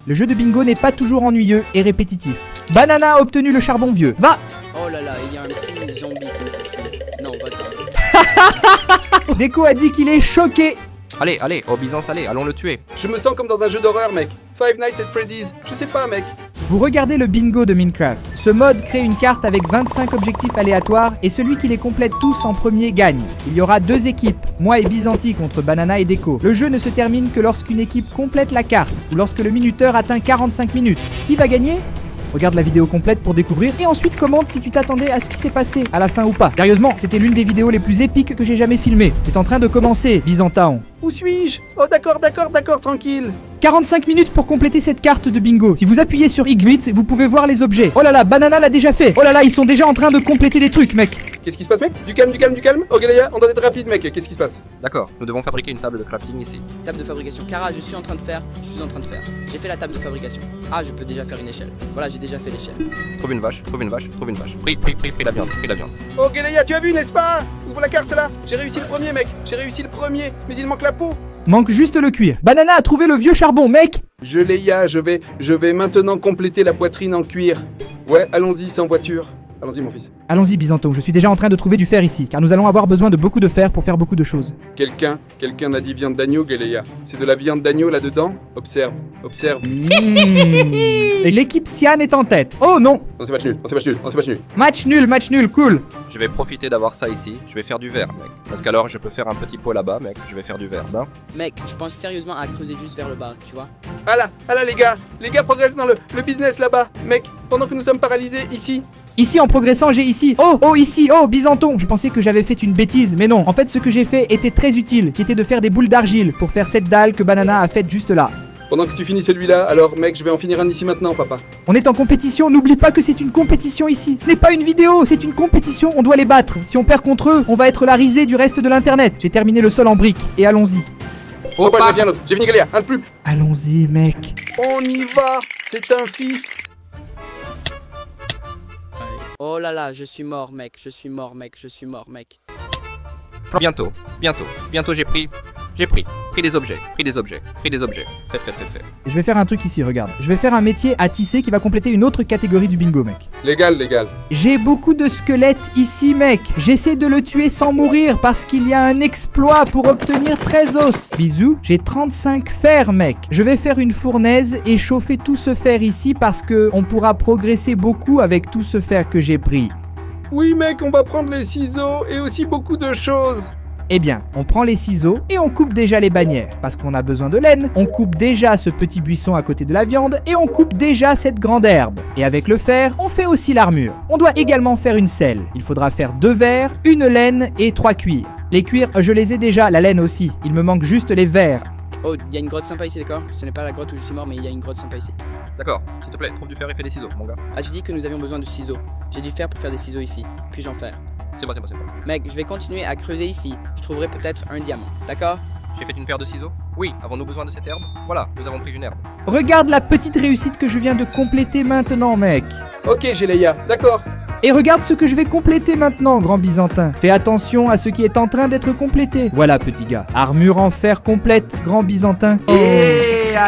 Le jeu de bingo n'est pas toujours ennuyeux et répétitif. Banana a obtenu le charbon vieux. Va! Oh là là, il y a un petit zombie qui me poursuit. Non, va-t'en. Déco a dit qu'il est choqué. Allez, allez, oh Byzance, allez, allons le tuer. Je me sens comme dans un jeu d'horreur, mec. Five Nights at Freddy's. Je sais pas, mec. Vous regardez le bingo de Minecraft. Ce mode crée une carte avec 25 objectifs aléatoires et celui qui les complète tous en premier gagne. Il y aura 2 équipes, moi et Byzanti contre Banana et Déco. Le jeu ne se termine que lorsqu'une équipe complète la carte ou lorsque le minuteur atteint 45 minutes. Qui va gagner ? Regarde la vidéo complète pour découvrir et ensuite commente si tu t'attendais à ce qui s'est passé à la fin ou pas. Sérieusement, c'était l'une des vidéos les plus épiques que j'ai jamais filmées. C'est en train de commencer, Byzantin. Où suis-je? Oh, d'accord, tranquille. 45 minutes pour compléter cette carte de bingo. Si vous appuyez sur X8, vous pouvez voir les objets. Oh là là, Banana l'a déjà fait. Oh là là, ils sont déjà en train de compléter les trucs, mec. Qu'est-ce qui se passe, mec? Du calme. Ok, Leia, on doit être rapide, mec. Qu'est-ce qui se passe? D'accord, nous devons fabriquer une table de crafting ici. Table de fabrication. Kara, je suis en train de faire. J'ai fait la table de fabrication. Ah, je peux déjà faire une échelle. Voilà, j'ai déjà fait l'échelle. Trouve une vache. Pris la viande. Ok, Leia, tu as vu, n'est-ce pas? Ouvre la carte là. J'ai réussi le premier, mec. Mais il manque la peau. Manque juste le cuir. Banana a trouvé le vieux charbon, mec. Leia, je vais maintenant compléter la poitrine en cuir. Ouais, allons-y, sans voiture. Allons-y, mon fils. Allons-y, Byzanto, je suis déjà en train de trouver du fer ici, car nous allons avoir besoin de beaucoup de fer pour faire beaucoup de choses. Quelqu'un a dit viande d'agneau, Leia. C'est de la viande d'agneau là-dedans? Observe. Et l'équipe Cyan est en tête. Oh non. On s'est match nul. Match nul, cool. Je vais profiter d'avoir ça ici, je vais faire du verre, mec. Parce qu'alors je peux faire un petit pot là-bas, mec, je vais faire du verre, ben. Mec, je pense sérieusement à creuser juste vers le bas, tu vois. Ah là, les gars progressent dans le business là-bas, mec, pendant que nous sommes paralysés ici. Ici, en progressant, j'ai ici. Ici, Byzanton. Je pensais que j'avais fait une bêtise, mais non. En fait, ce que j'ai fait était très utile, qui était de faire des boules d'argile pour faire cette dalle que Banana a faite juste là. Pendant que tu finis celui-là, alors mec, je vais en finir un ici maintenant, papa. On est en compétition, n'oublie pas que c'est une compétition ici. Ce n'est pas une vidéo, c'est une compétition, on doit les battre. Si on perd contre eux, on va être la risée du reste de l'internet. J'ai terminé le sol en briques, et allons-y. Oh, pas, j'ai l'autre, j'ai fini Galéa, un de plus. Allons-y, mec. On y va, c'est un fils. Oh là là, je suis mort, mec. Bientôt j'ai pris des objets. Fait. Je vais faire un truc ici, regarde. Je vais faire un métier à tisser qui va compléter une autre catégorie du bingo, mec. Légal. J'ai beaucoup de squelettes ici, mec. J'essaie de le tuer sans mourir parce qu'il y a un exploit pour obtenir 13 os. Bisous, j'ai 35 fers, mec. Je vais faire une fournaise et chauffer tout ce fer ici parce que on pourra progresser beaucoup avec tout ce fer que j'ai pris. Oui, mec, on va prendre les ciseaux et aussi beaucoup de choses. Eh bien, on prend les ciseaux et on coupe déjà les bannières, parce qu'on a besoin de laine, on coupe déjà ce petit buisson à côté de la viande, et on coupe déjà cette grande herbe. Et avec le fer, on fait aussi l'armure. On doit également faire une selle. Il faudra faire 2 vers, une laine et 3 cuirs. Les cuirs, je les ai déjà, la laine aussi. Il me manque juste les vers. Oh, il y a une grotte sympa ici, d'accord? Ce n'est pas la grotte où je suis mort, mais il y a une grotte sympa ici. D'accord, s'il te plaît, trouve du fer et fais des ciseaux, mon gars. Ah, tu dis que nous avions besoin de ciseaux. J'ai du fer pour faire des ciseaux ici. Puis-je en faire? C'est bon. Mec, je vais continuer à creuser ici. Je trouverai peut-être un diamant, d'accord? J'ai fait une paire de ciseaux? Oui, avons-nous besoin de cette herbe? Voilà, nous avons pris une herbe. Regarde la petite réussite que je viens de compléter maintenant, mec. Ok, j'ai Leia, d'accord. Et regarde ce que je vais compléter maintenant, grand Byzantin. Fais attention à ce qui est en train d'être complété. Voilà, petit gars. Armure en fer complète, grand Byzantin.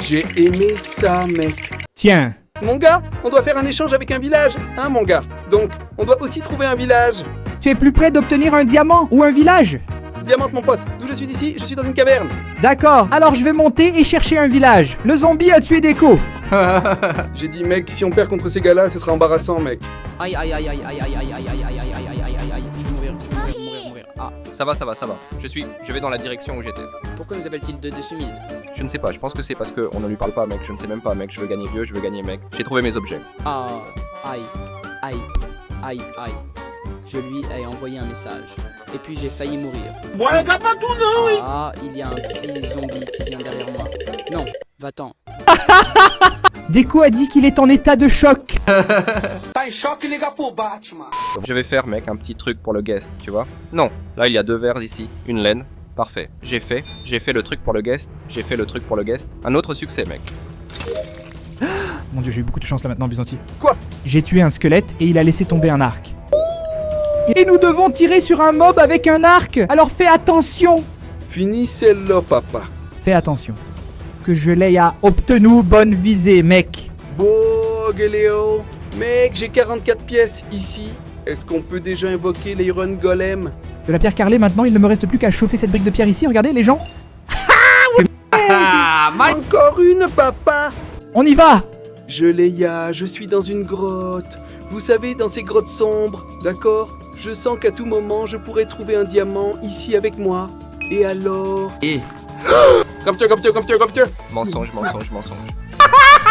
J'ai aimé ça, mec. Tiens. Mon gars, on doit faire un échange avec un village, hein, mon gars. Donc, on doit aussi trouver un village. Tu es plus près d'obtenir un diamant ou un village? Diamante, mon pote. D'où je suis ici? Je suis dans une caverne. D'accord, alors je vais monter et chercher un village. Le zombie a tué Déco. J'ai dit, mec, si on perd contre ces gars-là, ce sera embarrassant, mec. Aïe. Je vais mourir. Ah, Ça va. Je vais dans la direction où j'étais. pourquoi nous appelle-t-il de dessus mille? Je ne sais pas, je pense que c'est parce qu'on ne lui parle pas, mec. Je ne sais même pas, mec. Je veux gagner vieux, je veux gagner, mec. J'ai trouvé mes objets. Ah, aïe. Je lui ai envoyé un message. Et puis j'ai failli mourir. Ah, il y a un petit zombie qui vient derrière moi. Non, va-t'en. Déco a dit qu'il est en état de choc. Je vais faire, mec, un petit truc pour le guest, tu vois. Non, là il y a 2 vers ici, une laine. Parfait. J'ai fait le truc pour le guest. Un autre succès, mec. Mon dieu, j'ai eu beaucoup de chance là maintenant, Byzanti. Quoi? J'ai tué un squelette et il a laissé tomber un arc. Et nous devons tirer sur un mob avec un arc. Alors fais attention. Finissez-le, papa. Fais attention. que je l'ai obtenu. Bonne visée, mec. Bon, Géléo. Mec, j'ai 44 pièces ici. Est-ce qu'on peut déjà invoquer l'Iron Golem? De la pierre carrelée, maintenant, il ne me reste plus qu'à chauffer cette brique de pierre ici. Regardez, les gens. Encore une, papa. On y va. Je suis dans une grotte. Vous savez, dans ces grottes sombres, d'accord? Je sens qu'à tout moment, je pourrais trouver un diamant ici avec moi. Et alors... Capture. Mensonge.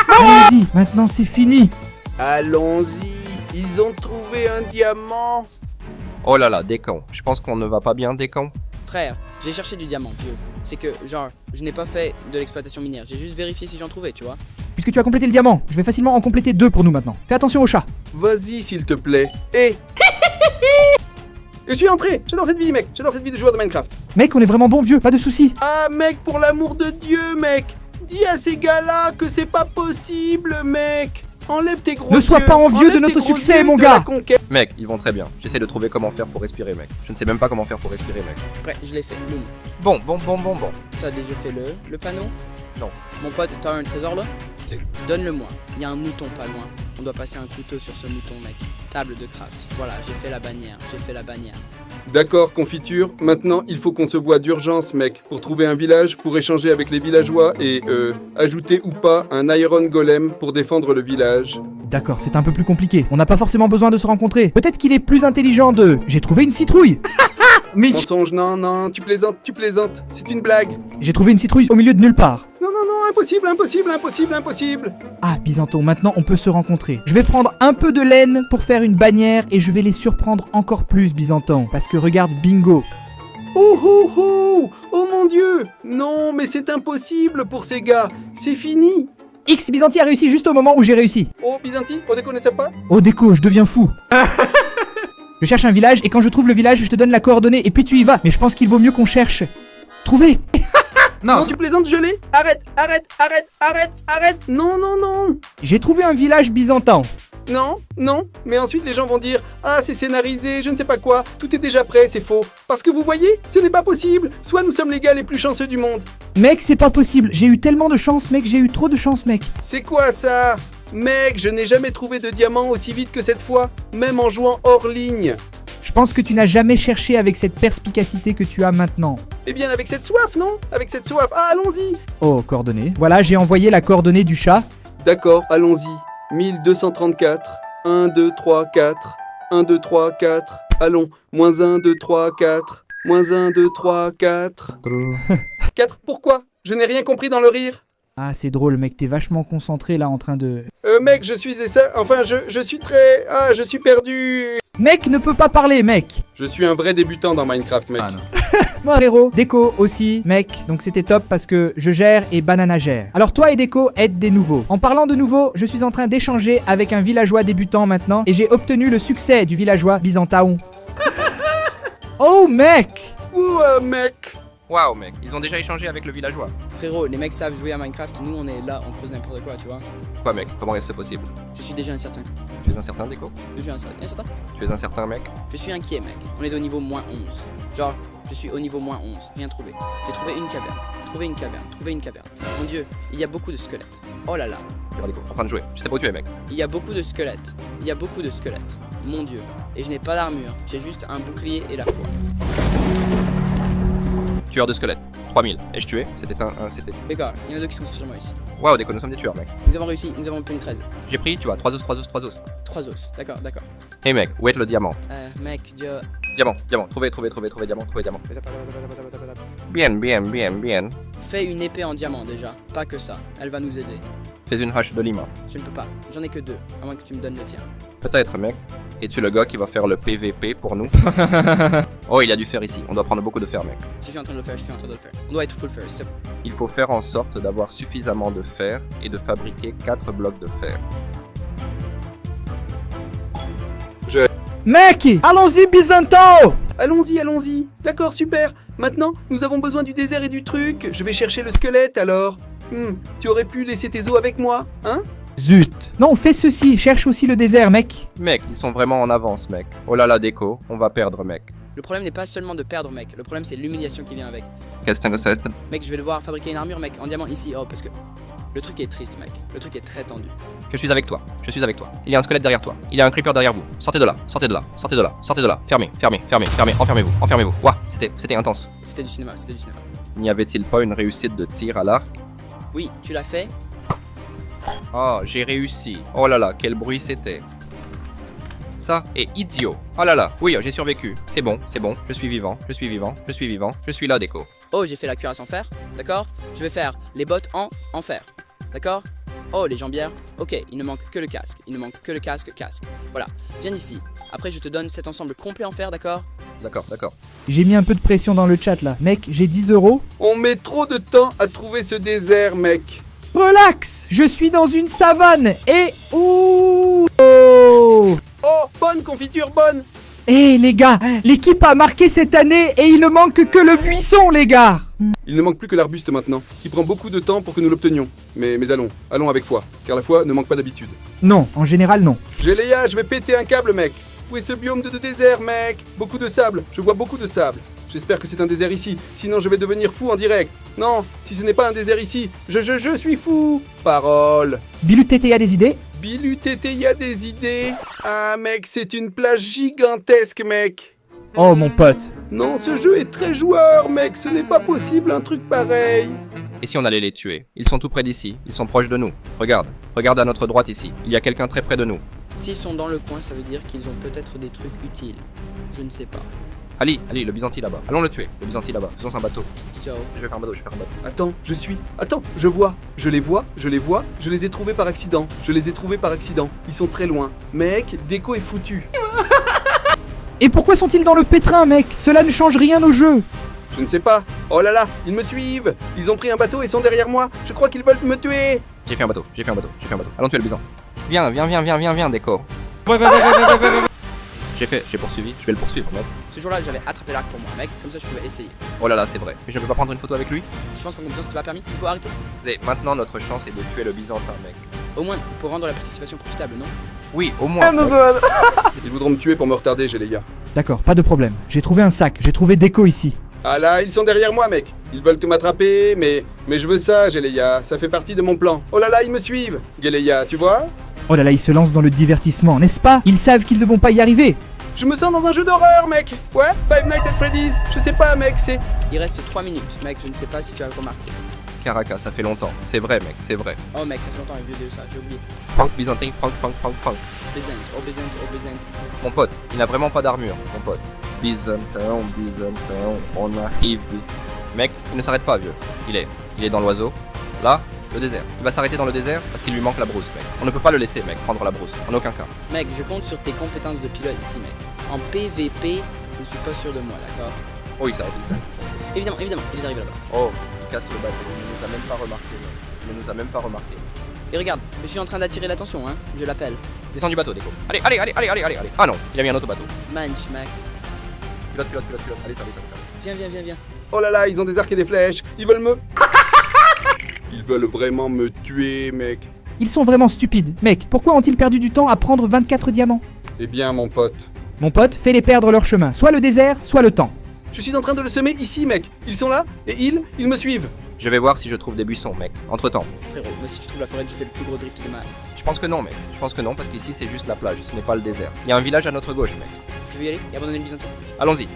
Allons-y, maintenant c'est fini. Allons-y. Ils ont trouvé un diamant. Oh là là, des cons. Je pense qu'on ne va pas bien, des cons. Frère, j'ai cherché du diamant, vieux. C'est que, genre, je n'ai pas fait de l'exploitation minière. J'ai juste vérifié si j'en trouvais, tu vois. Puisque tu as complété le diamant, je vais facilement en compléter 2 pour nous maintenant. Fais attention au chat. Vas-y, s'il te plaît. Et... Je suis entré. J'adore cette vie, mec. J'adore cette vie de joueur de Minecraft. Mec, on est vraiment bon vieux, pas de soucis. Ah, mec, pour l'amour de Dieu, mec. Dis à ces gars-là que c'est pas possible, mec. Enlève tes gros Ne sois yeux. pas envieux Enlève de notre tes gros succès, yeux mon de gars. la conquête. Mec, ils vont très bien. J'essaie de trouver comment faire pour respirer, mec. Je ne sais même pas comment faire pour respirer, mec. Après, je l'ai fait. Boum. Bon. T'as déjà fait le panneau? Non. Mon pote, t'as un trésor là? Si. Donne-le-moi. Il y a un mouton pas loin. On doit passer un couteau sur ce mouton, mec. Table de craft. Voilà, j'ai fait la bannière. D'accord, confiture. Maintenant, il faut qu'on se voit d'urgence, mec, pour trouver un village, pour échanger avec les villageois et, ajouter ou pas un Iron Golem pour défendre le village. D'accord, c'est un peu plus compliqué. On n'a pas forcément besoin de se rencontrer. Peut-être qu'il est plus intelligent de... J'ai trouvé une citrouille. Mensonge, non, tu plaisantes. C'est une blague. J'ai trouvé une citrouille au milieu de nulle part. Non, impossible. Ah, Byzanton, maintenant on peut se rencontrer. Je vais prendre un peu de laine pour faire une bannière et je vais les surprendre encore plus, Byzanton. Parce que regarde, bingo. Oh mon Dieu. Non, mais c'est impossible pour ces gars. C'est fini. X Byzanti a réussi juste au moment où j'ai réussi. Oh, Byzanti, on ne connaissait pas? Oh déco, je deviens fou. Je cherche un village et quand je trouve le village, je te donne la coordonnée et puis tu y vas. Mais je pense qu'il vaut mieux qu'on cherche. Trouver. Non, tu plaisantes, je l'ai. Arrête. Non. J'ai trouvé un village byzantin. Non, mais ensuite les gens vont dire « Ah, c'est scénarisé, je ne sais pas quoi, tout est déjà prêt, c'est faux. » Parce que vous voyez, ce n'est pas possible. Soit nous sommes les gars les plus chanceux du monde. Mec, c'est pas possible. J'ai eu tellement de chance, mec. J'ai eu trop de chance, mec. C'est quoi ça? Mec, je n'ai jamais trouvé de diamant aussi vite que cette fois, même en jouant hors ligne. Je pense que tu n'as jamais cherché avec cette perspicacité que tu as maintenant. Eh bien avec cette soif, non? Avec cette soif, ah, allons-y. Oh, coordonnées. Voilà, j'ai envoyé la coordonnée du chat. D'accord, allons-y. 1234, 1, 2, 3, 4, 1, 2, 3, 4, allons, moins 1, 2, 3, 4, moins 1, 2, 3, 4. 4, pourquoi? Je n'ai rien compris dans le rire. Ah, c'est drôle, mec, t'es vachement concentré là en train de... Mec, je suis je suis très... Ah, je suis perdu. Mec ne peut pas parler, mec. Je suis un vrai débutant dans Minecraft, mec. Ah non. Moi, Rero, Déco aussi, mec. Donc c'était top parce que je gère et Banana gère. Alors toi et Déco êtes des nouveaux. En parlant de nouveaux, je suis en train d'échanger avec un villageois débutant maintenant et j'ai obtenu le succès du villageois byzantin. Oh, mec. Ouh, mec. Waouh, mec, ils ont déjà échangé avec le villageois. Frérot, les mecs savent jouer à Minecraft. Nous, on est là, on creuse n'importe quoi, tu vois. Quoi, mec, comment est-ce possible? Je suis déjà incertain. Tu es incertain, Déco? Je suis incertain. Tu es incertain, mec? Je suis inquiet, mec. On est au niveau -11. Genre, je suis au niveau -11. Rien trouvé. J'ai trouvé une caverne. Mon Dieu, il y a beaucoup de squelettes. Oh là là. Tu vois, Déco, en train de jouer. Je sais pas où tu es, mec. Il y a beaucoup de squelettes. Mon Dieu. Et je n'ai pas d'armure. J'ai juste un bouclier et la foi. Tueur de squelettes. 3000. Ai-je tué? C'était c'était... D'accord, il y en a deux qui sont sur moi ici. Waouh, Déco, nous sommes des tueurs, mec. Nous avons réussi, nous avons obtenu 13. J'ai pris, tu vois, 3 os. 3 os, d'accord. Hey, mec, où est le diamant? Mec, Diamant. Trouvé, diamant. Bien. Fais une épée en diamant déjà, pas que ça, elle va nous aider. Fais une hache de lima. Je ne peux pas, j'en ai que 2, à moins que tu me donnes le tien. Peut-être, mec. Es-tu le gars qui va faire le PVP pour nous? Oh, il y a du fer ici. On doit prendre beaucoup de fer, mec. Je suis en train de le faire. On doit être full fer, c'est bon. Il faut faire en sorte d'avoir suffisamment de fer et de fabriquer 4 blocs de fer. Mec, allons-y, Byzantin. Allons-y. D'accord, super. Maintenant, nous avons besoin du désert et du truc. Je vais chercher le squelette alors. Tu aurais pu laisser tes os avec moi, hein? Zut. Non, fais ceci, cherche aussi le désert, mec. Mec, ils sont vraiment en avance, mec. Oh là là, Déco, on va perdre, mec. Le problème n'est pas seulement de perdre, mec. Le problème, c'est l'humiliation qui vient avec. Qu'est-ce. Mec, je vais devoir fabriquer une armure, mec, en diamant ici. Oh, parce que le truc est triste, mec. Le truc est très tendu. Je suis avec toi. Je suis avec toi. Il y a un squelette derrière toi. Il y a un creeper derrière vous. Sortez de là. Sortez de là. Sortez de là. Sortez de là. Fermez. Enfermez-vous. Enfermez-vous. Ouah, c'était intense. C'était du cinéma, c'était du cinéma. N'y avait-il pas une réussite de tir à l'arc? Oui, tu l'as fait. Oh, j'ai réussi. Oh là là, quel bruit c'était. Ça est idiot. Oh là là, oui, j'ai survécu. C'est bon, je suis vivant, je suis là, Déco. Oh, j'ai fait la cuirasse en fer, d'accord. Je vais faire les bottes en fer, d'accord. Oh, les jambières. Ok, il ne manque que le casque. Casque. Voilà, viens ici. Après, je te donne cet ensemble complet en fer, d'accord. D'accord. J'ai mis un peu de pression dans le chat là. Mec, j'ai 10 €. On met trop de temps à trouver ce désert, mec. Relax, je suis dans une savane et... Ouh oh. Oh, bonne confiture, bonne. Eh les gars, l'équipe a marqué cette année et il ne manque que le buisson les gars. Il ne manque plus que l'arbuste maintenant, qui prend beaucoup de temps pour que nous l'obtenions. Mais allons avec foi, car la foi ne manque pas d'habitude. Non, en général non. Géléa, je vais péter un câble, mec. Où est ce biome de désert, mec? Beaucoup de sable, je vois beaucoup de sable. J'espère que c'est un désert ici, sinon je vais devenir fou en direct. Non, si ce n'est pas un désert ici, je suis fou. Parole. Bilu Tété a des idées? Bilu Tété, y a des idées? Ah mec, c'est une plage gigantesque, mec. Oh mon pote. Non, ce jeu est très joueur, mec, ce n'est pas possible un truc pareil. Et si on allait les tuer? Ils sont tout près d'ici, ils sont proches de nous. Regarde à notre droite ici, il y a quelqu'un très près de nous. S'ils sont dans le coin, ça veut dire qu'ils ont peut-être des trucs utiles. Je ne sais pas. Ali, le byzantin là-bas. Allons le tuer, le byzantin là-bas. Faisons un bateau. So, Je vais faire un bateau. Attends, je vois. Je les vois, je les ai trouvés par accident. Ils sont très loin. Mec, Déco est foutu. Et pourquoi sont-ils dans le pétrin mec? Cela ne change rien au jeu. Je ne sais pas. Oh là là, ils me suivent. Ils ont pris un bateau et sont derrière moi. Je crois qu'ils veulent me tuer. J'ai fait un bateau. Allons tuer le byzantin. Viens, Déco. J'ai poursuivi, je vais le poursuivre, mec. ce jour-là, j'avais attrapé l'arc pour moi, mec. Comme ça, je pouvais essayer. Oh là là, c'est vrai. Mais je ne peux pas prendre une photo avec lui? Je pense qu'en conclusion, c'était pas permis. Il faut arrêter. Zé, maintenant notre chance est de tuer le byzantin, mec. Au moins, pour rendre la participation profitable, non? Oui, au moins. Ils voudront me tuer pour me retarder, j'ai les gars. D'accord, pas de problème. J'ai trouvé un sac, j'ai trouvé Déco ici. Ah là, ils sont derrière moi, mec. Ils veulent tout m'attraper, mais je veux ça, Géléa. Ça fait partie de mon plan. Oh là là, ils me suivent. Géléa, tu vois? Oh là là, ils se lancent dans le divertissement, n'est-ce pas? Ils savent qu'ils ne vont pas y arriver. Je me sens dans un jeu d'horreur, mec. Ouais, Five Nights at Freddy's. Je sais pas, mec, c'est... Il reste 3 minutes, mec. Je ne sais pas si tu as remarqué. Caracas, ça fait longtemps. C'est vrai, mec, c'est vrai. Oh, mec, ça fait longtemps, vieux de ça. J'ai oublié. Franck, byzantin, Franck. Obézente. Mon pote, il n'a vraiment pas d'armure, mon pote. Byzantin, on arrive. Mec, il ne s'arrête pas, vieux. Il est dans l'oiseau. Là, le désert. Il va s'arrêter dans le désert parce qu'il lui manque la brousse, mec. On ne peut pas le laisser, mec, prendre la brousse. En aucun cas. Mec, je compte sur tes compétences de pilote ici, mec. En PVP, je ne suis pas sûr de moi, d'accord? Oh, il s'arrête. Évidemment, il est arrivé là-bas. Oh, il casse le bateau. Il ne nous a même pas remarqué, mec. Et regarde, je suis en train d'attirer l'attention, hein. Je l'appelle. Descends du bateau, Déco. Allez. Ah non, il a mis un autre bateau. Manch, mec. Pilote. Allez, ça. Viens. Oh là là, ils ont des arcs et des flèches. Ils veulent me... Ils veulent vraiment me tuer, mec. Ils sont vraiment stupides. Mec, pourquoi ont-ils perdu du temps à prendre 24 diamants? Eh bien, mon pote. Mon pote, fais-les perdre leur chemin. Soit le désert, soit le temps. Je suis en train de le semer ici, mec. Ils sont là et ils me suivent. Je vais voir si je trouve des buissons, mec. Entre temps. Frérot, moi si tu trouves la forêt, je fais le plus gros drift de ma... Je pense que non, mec. Je pense que non, parce qu'ici c'est juste la plage, ce n'est pas le désert. Il y a un village à notre gauche, mec. Tu veux y aller et abandonner le byzantin? Allons-y.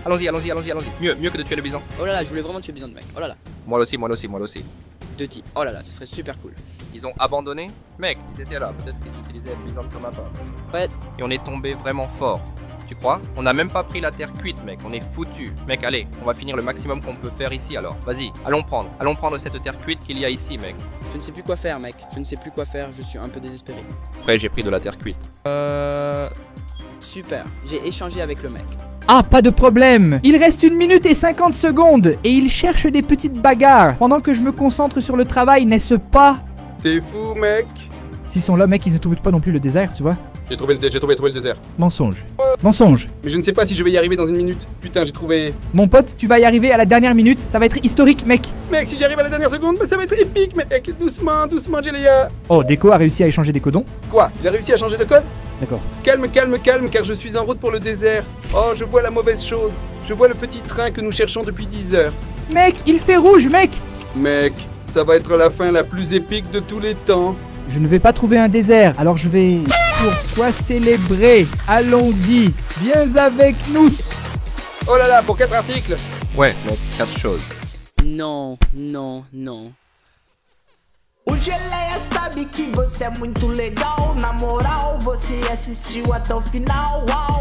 Mieux que de tuer le byzantin. Oh là là, je voulais vraiment tuer le byzantin, mec. Oh là là. Moi aussi. 2 tirs. Oh là là, ça serait super cool. Ils ont abandonné? Mec, ils étaient là. Peut-être qu'ils utilisaient le byzantin comme appât. Ouais. Et on est tombé vraiment fort. Tu crois? On n'a même pas pris la terre cuite, mec. On est foutu. Mec, allez, on va finir le maximum qu'on peut faire ici alors. Vas-y, allons prendre cette terre cuite qu'il y a ici, mec. Je ne sais plus quoi faire, mec. Je suis un peu désespéré. Après, j'ai pris de la terre cuite. Super. J'ai échangé avec le mec. Ah, pas de problème. Il reste 1 minute et 50 secondes et ils cherchent des petites bagarres pendant que je me concentre sur le travail, n'est-ce pas? T'es fou, mec. S'ils sont là, mec, ils ne trouvent pas non plus le désert, tu vois. J'ai trouvé le désert. Mensonge. Mais je ne sais pas si je vais y arriver dans 1 minute. Putain, j'ai trouvé... Mon pote, tu vas y arriver à la dernière minute, ça va être historique, mec. Mec, si j'y arrive à la dernière seconde, bah, ça va être épique, mec. Doucement, Géléa. Oh, Déco a réussi à échanger des codons. Quoi? Il a réussi à changer de code? D'accord. Calme, calme, calme, car je suis en route pour le désert. Oh, je vois la mauvaise chose. Je vois le petit train que nous cherchons depuis 10 heures. Mec, il fait rouge, mec! Mec, ça va être la fin la plus épique de tous les temps. Je ne vais pas trouver un désert, alors je vais... Pourquoi célébrer? Allons-y, viens avec nous! Oh là là, pour 4 articles. Ouais, mec, 4 choses. Non, non, non. O Geleia sabe que você é muito legal. Na moral, você assistiu até o final. Uau.